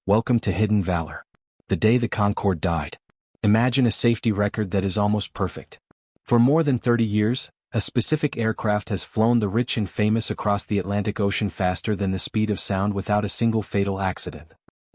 Welcome to Hidden Valor. The day the Concorde died. Imagine a safety record that is almost perfect. For more than 30 years, a specific aircraft has flown the rich and famous across the Atlantic Ocean faster than the speed of sound without a single fatal accident.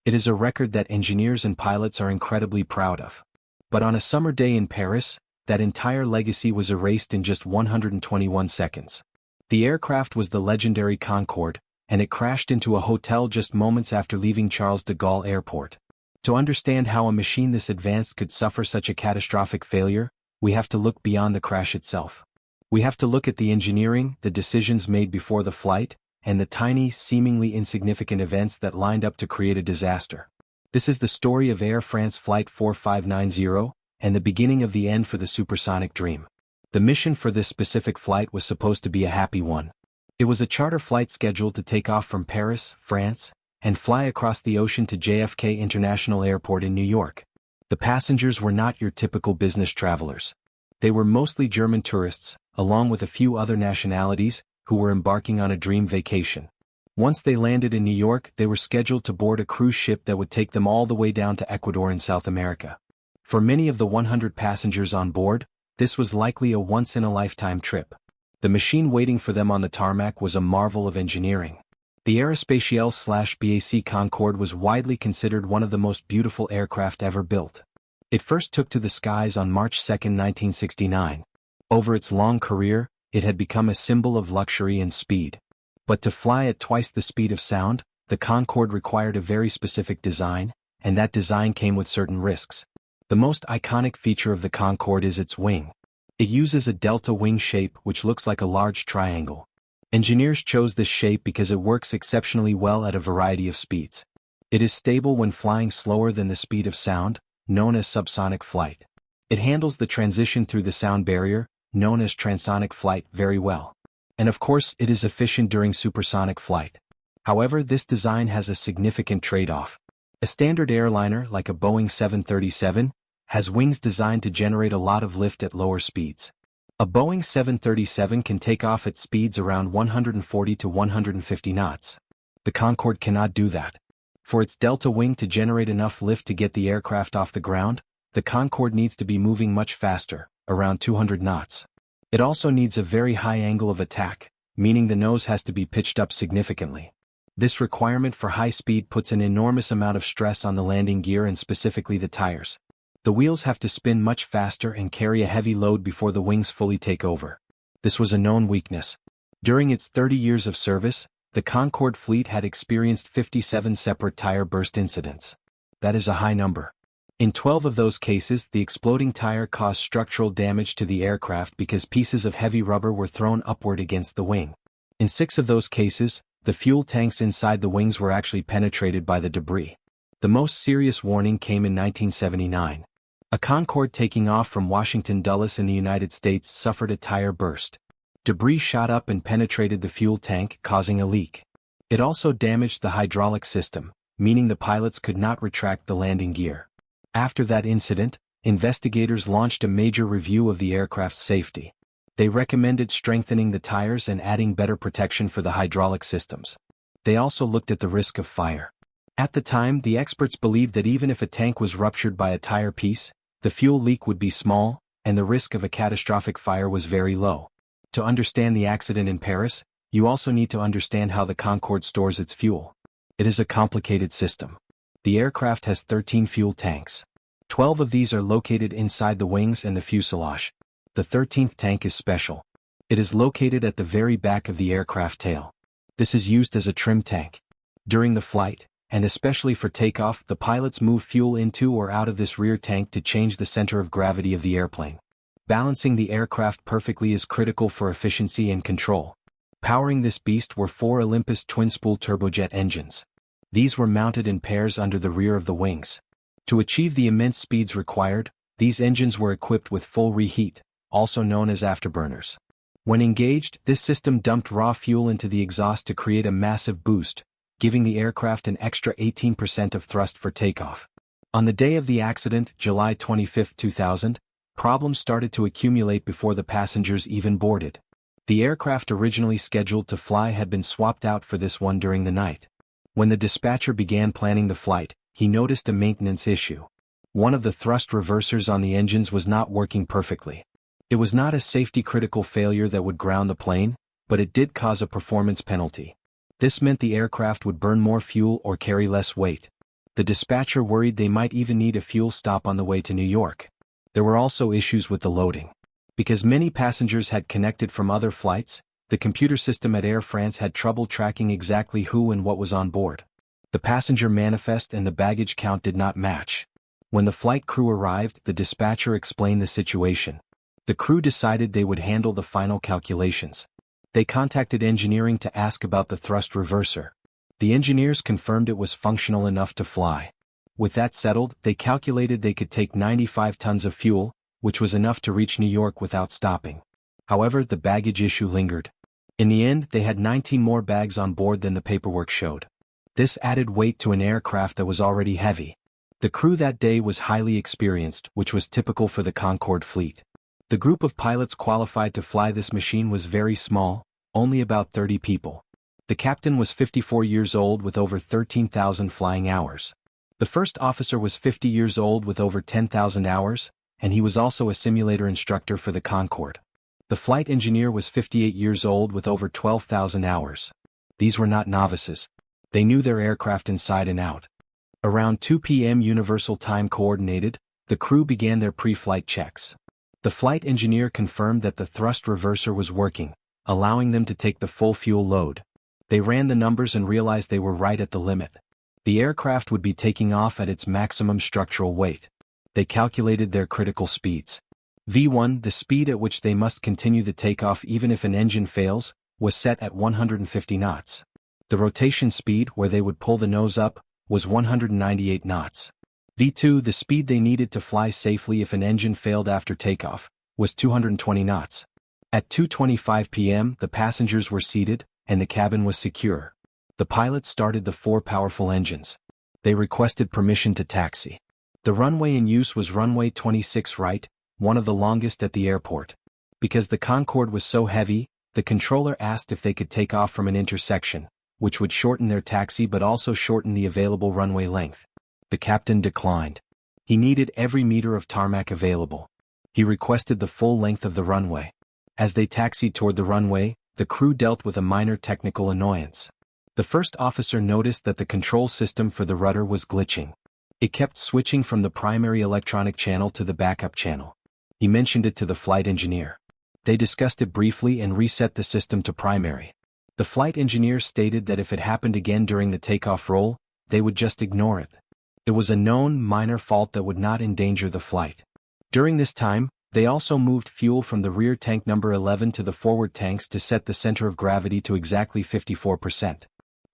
It is a record that engineers and pilots are incredibly proud of. But on a summer day in Paris, that entire legacy was erased in just 121 seconds. The aircraft was the legendary Concorde, and it crashed into a hotel just moments after leaving Charles de Gaulle Airport. To understand how a machine this advanced could suffer such a catastrophic failure, we have to look beyond the crash itself. We have to look at the engineering, the decisions made before the flight, and the tiny, seemingly insignificant events that lined up to create a disaster. This is the story of Air France Flight 4590, and the beginning of the end for the supersonic dream. The mission for this specific flight was supposed to be a happy one. It was a charter flight scheduled to take off from Paris, France, and fly across the ocean to JFK International Airport in New York. The passengers were not your typical business travelers. They were mostly German tourists, along with a few other nationalities, who were embarking on a dream vacation. Once they landed in New York, they were scheduled to board a cruise ship that would take them all the way down to Ecuador in South America. For many of the 100 passengers on board, this was likely a once-in-a-lifetime trip. The machine waiting for them on the tarmac was a marvel of engineering. The Aerospatiale/BAC Concorde was widely considered one of the most beautiful aircraft ever built. It first took to the skies on March 2, 1969. Over its long career, it had become a symbol of luxury and speed. But to fly at twice the speed of sound, the Concorde required a very specific design, and that design came with certain risks. The most iconic feature of the Concorde is its wing. It uses a delta wing shape which looks like a large triangle. Engineers chose this shape because it works exceptionally well at a variety of speeds. It is stable when flying slower than the speed of sound, known as subsonic flight. It handles the transition through the sound barrier, known as transonic flight, very well. And of course, it is efficient during supersonic flight. However, this design has a significant trade-off. A standard airliner, like a Boeing 737, has wings designed to generate a lot of lift at lower speeds. A Boeing 737 can take off at speeds around 140 to 150 knots. The Concorde cannot do that. For its delta wing to generate enough lift to get the aircraft off the ground, the Concorde needs to be moving much faster, around 200 knots. It also needs a very high angle of attack, meaning the nose has to be pitched up significantly. This requirement for high speed puts an enormous amount of stress on the landing gear and specifically the tires. The wheels have to spin much faster and carry a heavy load before the wings fully take over. This was a known weakness. During its 30 years of service, the Concorde fleet had experienced 57 separate tire burst incidents. That is a high number. In 12 of those cases, the exploding tire caused structural damage to the aircraft because pieces of heavy rubber were thrown upward against the wing. In 6 of those cases, the fuel tanks inside the wings were actually penetrated by the debris. The most serious warning came in 1979. A Concorde taking off from Washington Dulles in the United States suffered a tire burst. Debris shot up and penetrated the fuel tank, causing a leak. It also damaged the hydraulic system, meaning the pilots could not retract the landing gear. After that incident, investigators launched a major review of the aircraft's safety. They recommended strengthening the tires and adding better protection for the hydraulic systems. They also looked at the risk of fire. At the time, the experts believed that even if a tank was ruptured by a tire piece, the fuel leak would be small, and the risk of a catastrophic fire was very low. To understand the accident in Paris, you also need to understand how the Concorde stores its fuel. It is a complicated system. The aircraft has 13 fuel tanks. 12 of these are located inside the wings and the fuselage. The 13th tank is special. It is located at the very back of the aircraft tail. This is used as a trim tank. During the flight, and especially for takeoff, the pilots move fuel into or out of this rear tank to change the center of gravity of the airplane. Balancing the aircraft perfectly is critical for efficiency and control. Powering this beast were 4 Olympus twin-spool turbojet engines. These were mounted in pairs under the rear of the wings. To achieve the immense speeds required, these engines were equipped with full reheat, also known as afterburners. When engaged, this system dumped raw fuel into the exhaust to create a massive boost, giving the aircraft an extra 18% of thrust for takeoff. On the day of the accident, July 25, 2000, problems started to accumulate before the passengers even boarded. The aircraft originally scheduled to fly had been swapped out for this one during the night. When the dispatcher began planning the flight, he noticed a maintenance issue. One of the thrust reversers on the engines was not working perfectly. It was not a safety-critical failure that would ground the plane, but it did cause a performance penalty. This meant the aircraft would burn more fuel or carry less weight. The dispatcher worried they might even need a fuel stop on the way to New York. There were also issues with the loading. Because many passengers had connected from other flights, the computer system at Air France had trouble tracking exactly who and what was on board. The passenger manifest and the baggage count did not match. When the flight crew arrived, the dispatcher explained the situation. The crew decided they would handle the final calculations. They contacted engineering to ask about the thrust reverser. The engineers confirmed it was functional enough to fly. With that settled, they calculated they could take 95 tons of fuel, which was enough to reach New York without stopping. However, the baggage issue lingered. In the end, they had 19 more bags on board than the paperwork showed. This added weight to an aircraft that was already heavy. The crew that day was highly experienced, which was typical for the Concorde fleet. The group of pilots qualified to fly this machine was very small, only about 30 people. The captain was 54 years old with over 13,000 flying hours. The first officer was 50 years old with over 10,000 hours, and he was also a simulator instructor for the Concorde. The flight engineer was 58 years old with over 12,000 hours. These were not novices. They knew their aircraft inside and out. Around 2 p.m. Universal Time Coordinated, the crew began their pre-flight checks. The flight engineer confirmed that the thrust reverser was working, allowing them to take the full fuel load. They ran the numbers and realized they were right at the limit. The aircraft would be taking off at its maximum structural weight. They calculated their critical speeds. V1, the speed at which they must continue the takeoff even if an engine fails, was set at 150 knots. The rotation speed, where they would pull the nose up, was 198 knots. V2, the speed they needed to fly safely if an engine failed after takeoff, was 220 knots. At 2:25 p.m., the passengers were seated, and the cabin was secure. The pilot started the 4 powerful engines. They requested permission to taxi. The runway in use was runway 26 right, one of the longest at the airport. Because the Concorde was so heavy, the controller asked if they could take off from an intersection, which would shorten their taxi but also shorten the available runway length. The captain declined. He needed every meter of tarmac available. He requested the full length of the runway. As they taxied toward the runway, the crew dealt with a minor technical annoyance. The first officer noticed that the control system for the rudder was glitching. It kept switching from the primary electronic channel to the backup channel. He mentioned it to the flight engineer. They discussed it briefly and reset the system to primary. The flight engineer stated that if it happened again during the takeoff roll, they would just ignore it. It was a known minor fault that would not endanger the flight. During this time, they also moved fuel from the rear tank number 11 to the forward tanks to set the center of gravity to exactly 54%.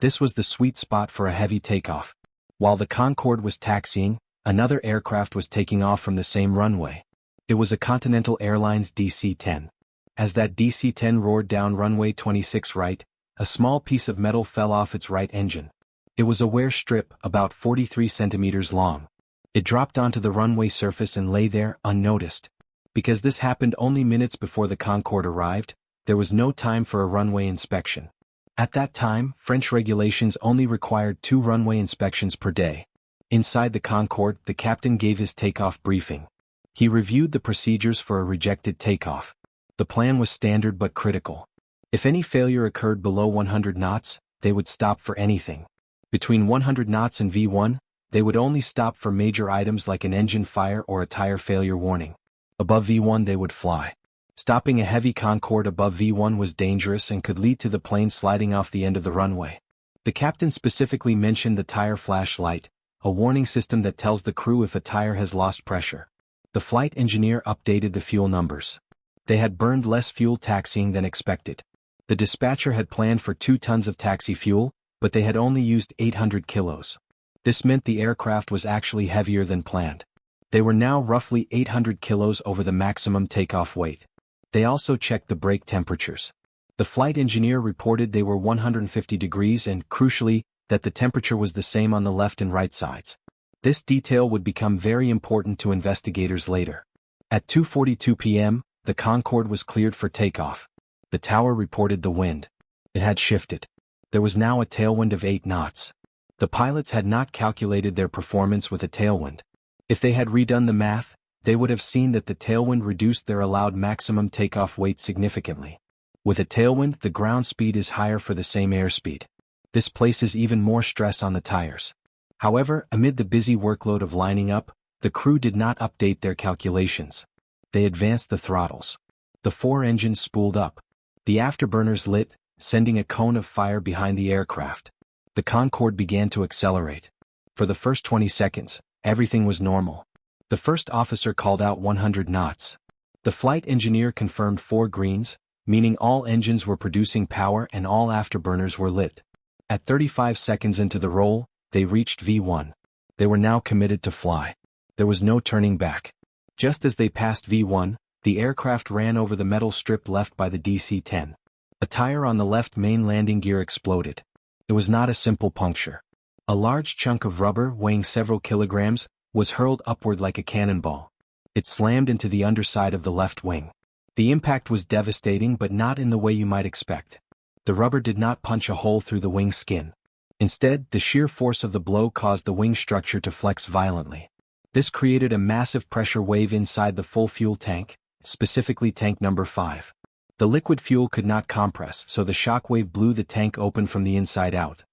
This was the sweet spot for a heavy takeoff. While the Concorde was taxiing, another aircraft was taking off from the same runway. It was a Continental Airlines DC-10. As that DC-10 roared down runway 26 right, a small piece of metal fell off its right engine. It was a wear strip about 43 centimeters long. It dropped onto the runway surface and lay there, unnoticed. Because this happened only minutes before the Concorde arrived, there was no time for a runway inspection. At that time, French regulations only required 2 runway inspections per day. Inside the Concorde, the captain gave his takeoff briefing. He reviewed the procedures for a rejected takeoff. The plan was standard but critical. If any failure occurred below 100 knots, they would stop for anything. Between 100 knots and V1, they would only stop for major items like an engine fire or a tire failure warning. Above V1 they would fly. Stopping a heavy Concorde above V1 was dangerous and could lead to the plane sliding off the end of the runway. The captain specifically mentioned the tire flash light, a warning system that tells the crew if a tire has lost pressure. The flight engineer updated the fuel numbers. They had burned less fuel taxiing than expected. The dispatcher had planned for 2 tons of taxi fuel, but they had only used 800 kilos. This meant the aircraft was actually heavier than planned. They were now roughly 800 kilos over the maximum takeoff weight. They also checked the brake temperatures. The flight engineer reported they were 150 degrees and, crucially, that the temperature was the same on the left and right sides. This detail would become very important to investigators later. At 2:42 p.m., the Concorde was cleared for takeoff. The tower reported the wind. It had shifted. There was now a tailwind of 8 knots. The pilots had not calculated their performance with a tailwind. If they had redone the math, they would have seen that the tailwind reduced their allowed maximum takeoff weight significantly. With a tailwind, the ground speed is higher for the same airspeed. This places even more stress on the tires. However, amid the busy workload of lining up, the crew did not update their calculations. They advanced the throttles. The 4 engines spooled up. The afterburners lit, sending a cone of fire behind the aircraft. The Concorde began to accelerate. For the first 20 seconds, everything was normal. The first officer called out 100 knots. The flight engineer confirmed 4 greens, meaning all engines were producing power and all afterburners were lit. At 35 seconds into the roll, they reached V1. They were now committed to fly. There was no turning back. Just as they passed V1, the aircraft ran over the metal strip left by the DC-10. A tire on the left main landing gear exploded. It was not a simple puncture. A large chunk of rubber weighing several kilograms was hurled upward like a cannonball. It slammed into the underside of the left wing. The impact was devastating, but not in the way you might expect. The rubber did not punch a hole through the wing skin. Instead, the sheer force of the blow caused the wing structure to flex violently. This created a massive pressure wave inside the full fuel tank, specifically tank number 5. The liquid fuel could not compress, so the shock wave blew the tank open from the inside out.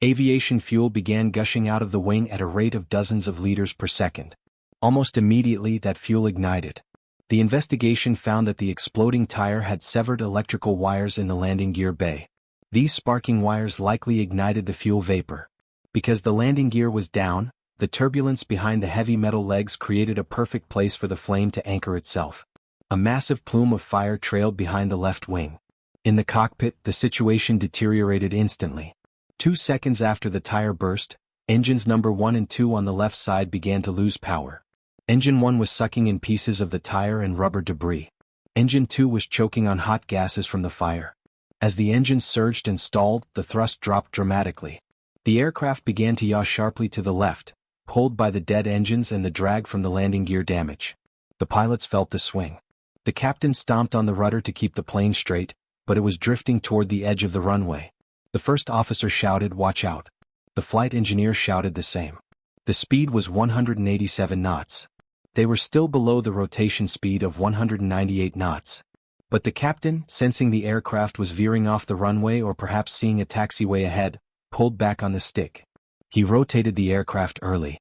Aviation fuel began gushing out of the wing at a rate of dozens of liters per second. Almost immediately, that fuel ignited. The investigation found that the exploding tire had severed electrical wires in the landing gear bay. These sparking wires likely ignited the fuel vapor. Because the landing gear was down, the turbulence behind the heavy metal legs created a perfect place for the flame to anchor itself. A massive plume of fire trailed behind the left wing. In the cockpit, the situation deteriorated instantly. 2 seconds after the tire burst, engines number 1 and 2 on the left side began to lose power. Engine 1 was sucking in pieces of the tire and rubber debris. Engine 2 was choking on hot gases from the fire. As the engines surged and stalled, the thrust dropped dramatically. The aircraft began to yaw sharply to the left, pulled by the dead engines and the drag from the landing gear damage. The pilots felt the swing. The captain stomped on the rudder to keep the plane straight, but it was drifting toward the edge of the runway. The first officer shouted, "Watch out." The flight engineer shouted the same. The speed was 187 knots. They were still below the rotation speed of 198 knots. But the captain, sensing the aircraft was veering off the runway or perhaps seeing a taxiway ahead, pulled back on the stick. He rotated the aircraft early.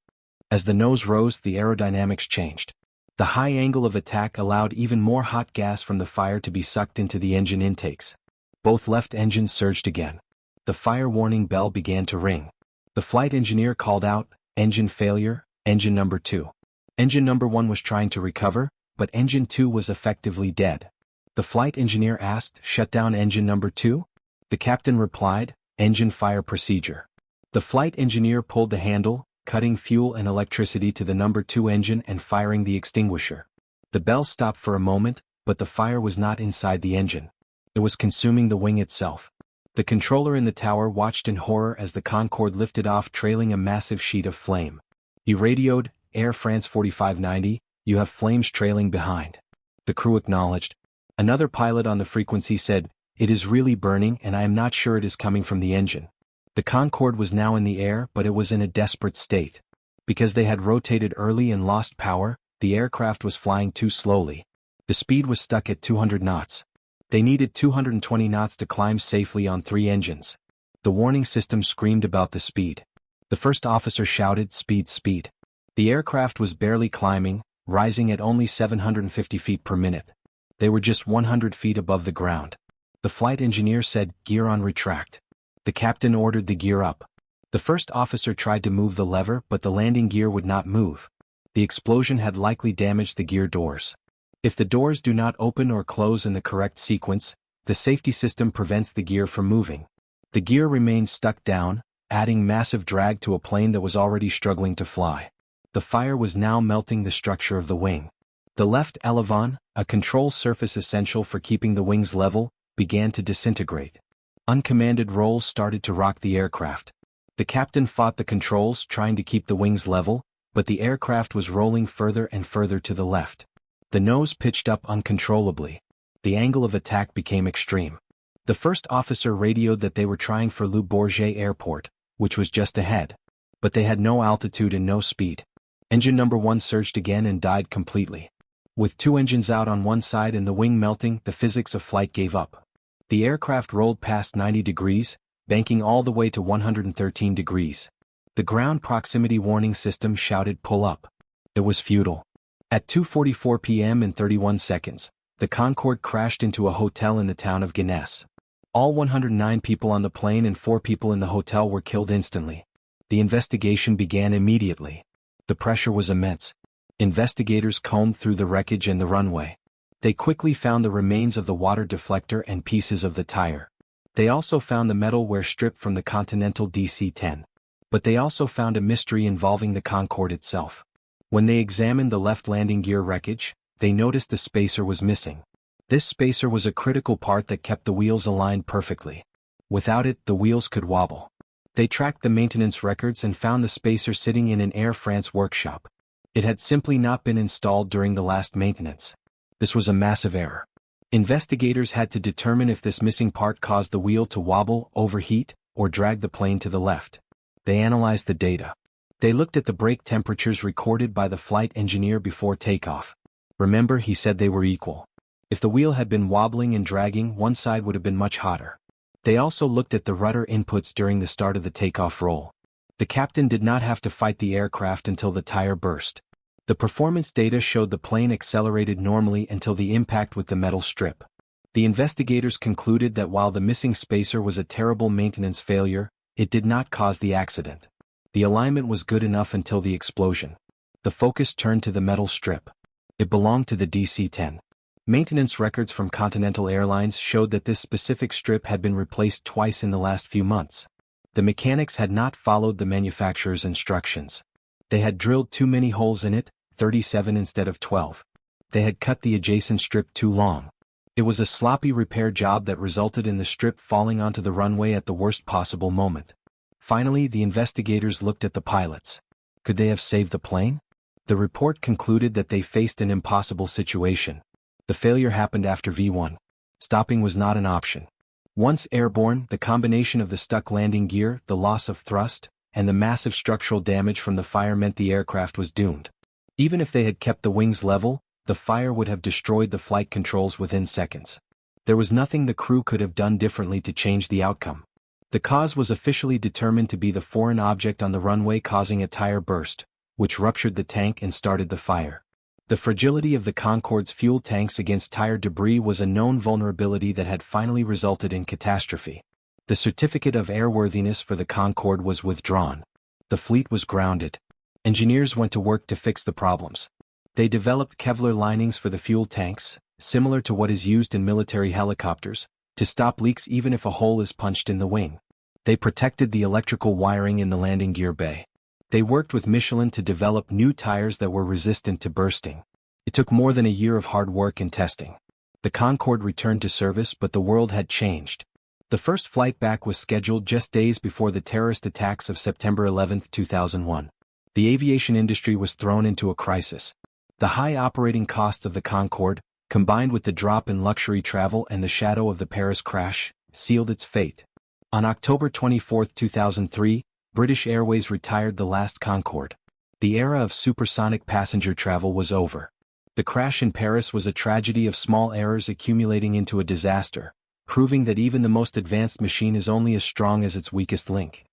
As the nose rose, the aerodynamics changed. The high angle of attack allowed even more hot gas from the fire to be sucked into the engine intakes. Both left engines surged again. The fire warning bell began to ring. The flight engineer called out, "Engine failure, engine number 2. Engine number 1 was trying to recover, but engine 2 was effectively dead. The flight engineer asked, "Shut down engine number 2? The captain replied, "Engine fire procedure." The flight engineer pulled the handle, cutting fuel and electricity to the number 2 engine and firing the extinguisher. The bell stopped for a moment, but the fire was not inside the engine. It was consuming the wing itself. The controller in the tower watched in horror as the Concorde lifted off, trailing a massive sheet of flame. He radioed, "Air France 4590, you have flames trailing behind." The crew acknowledged. Another pilot on the frequency said, "It is really burning and I am not sure it is coming from the engine." The Concorde was now in the air, but it was in a desperate state. Because they had rotated early and lost power, the aircraft was flying too slowly. The speed was stuck at 200 knots. They needed 220 knots to climb safely on 3 engines. The warning system screamed about the speed. The first officer shouted, "Speed, speed." The aircraft was barely climbing, rising at only 750 feet per minute. They were just 100 feet above the ground. The flight engineer said, "Gear on retract." The captain ordered the gear up. The first officer tried to move the lever, but the landing gear would not move. The explosion had likely damaged the gear doors. If the doors do not open or close in the correct sequence, the safety system prevents the gear from moving. The gear remained stuck down, adding massive drag to a plane that was already struggling to fly. The fire was now melting the structure of the wing. The left elevon, a control surface essential for keeping the wings level, began to disintegrate. Uncommanded rolls started to rock the aircraft. The captain fought the controls, trying to keep the wings level, but the aircraft was rolling further and further to the left. The nose pitched up uncontrollably. The angle of attack became extreme. The first officer radioed that they were trying for Le Bourget Airport, which was just ahead. But they had no altitude and no speed. Engine number 1 surged again and died completely. With 2 engines out on one side and the wing melting, the physics of flight gave up. The aircraft rolled past 90 degrees, banking all the way to 113 degrees. The ground proximity warning system shouted pull up. It was futile. At 2:44 p.m. and 31 seconds, the Concorde crashed into a hotel in the town of Guinness. All 109 people on the plane and 4 people in the hotel were killed instantly. The investigation began immediately. The pressure was immense. Investigators combed through the wreckage and the runway. They quickly found the remains of the water deflector and pieces of the tire. They also found the metalware strip from the Continental DC-10. But they also found a mystery involving the Concorde itself. When they examined the left landing gear wreckage, they noticed the spacer was missing. This spacer was a critical part that kept the wheels aligned perfectly. Without it, the wheels could wobble. They tracked the maintenance records and found the spacer sitting in an Air France workshop. It had simply not been installed during the last maintenance. This was a massive error. Investigators had to determine if this missing part caused the wheel to wobble, overheat, or drag the plane to the left. They analyzed the data. They looked at the brake temperatures recorded by the flight engineer before takeoff. Remember, he said they were equal. If the wheel had been wobbling and dragging, one side would have been much hotter. They also looked at the rudder inputs during the start of the takeoff roll. The captain did not have to fight the aircraft until the tire burst. The performance data showed the plane accelerated normally until the impact with the metal strip. The investigators concluded that while the missing spacer was a terrible maintenance failure, it did not cause the accident. The alignment was good enough until the explosion. The focus turned to the metal strip. It belonged to the DC-10. Maintenance records from Continental Airlines showed that this specific strip had been replaced twice in the last few months. The mechanics had not followed the manufacturer's instructions. They had drilled too many holes in it, 37 instead of 12. They had cut the adjacent strip too long. It was a sloppy repair job that resulted in the strip falling onto the runway at the worst possible moment. Finally, the investigators looked at the pilots. Could they have saved the plane? The report concluded that they faced an impossible situation. The failure happened after V1. Stopping was not an option. Once airborne, the combination of the stuck landing gear, the loss of thrust, and the massive structural damage from the fire meant the aircraft was doomed. Even if they had kept the wings level, the fire would have destroyed the flight controls within seconds. There was nothing the crew could have done differently to change the outcome. The cause was officially determined to be the foreign object on the runway causing a tire burst, which ruptured the tank and started the fire. The fragility of the Concorde's fuel tanks against tire debris was a known vulnerability that had finally resulted in catastrophe. The certificate of airworthiness for the Concorde was withdrawn. The fleet was grounded. Engineers went to work to fix the problems. They developed Kevlar linings for the fuel tanks, similar to what is used in military helicopters, to stop leaks even if a hole is punched in the wing. They protected the electrical wiring in the landing gear bay. They worked with Michelin to develop new tires that were resistant to bursting. It took more than a year of hard work and testing. The Concorde returned to service, but the world had changed. The first flight back was scheduled just days before the terrorist attacks of September 11, 2001. The aviation industry was thrown into a crisis. The high operating costs of the Concorde, combined with the drop in luxury travel and the shadow of the Paris crash, sealed its fate. On October 24, 2003, British Airways retired the last Concorde. The era of supersonic passenger travel was over. The crash in Paris was a tragedy of small errors accumulating into a disaster, proving that even the most advanced machine is only as strong as its weakest link.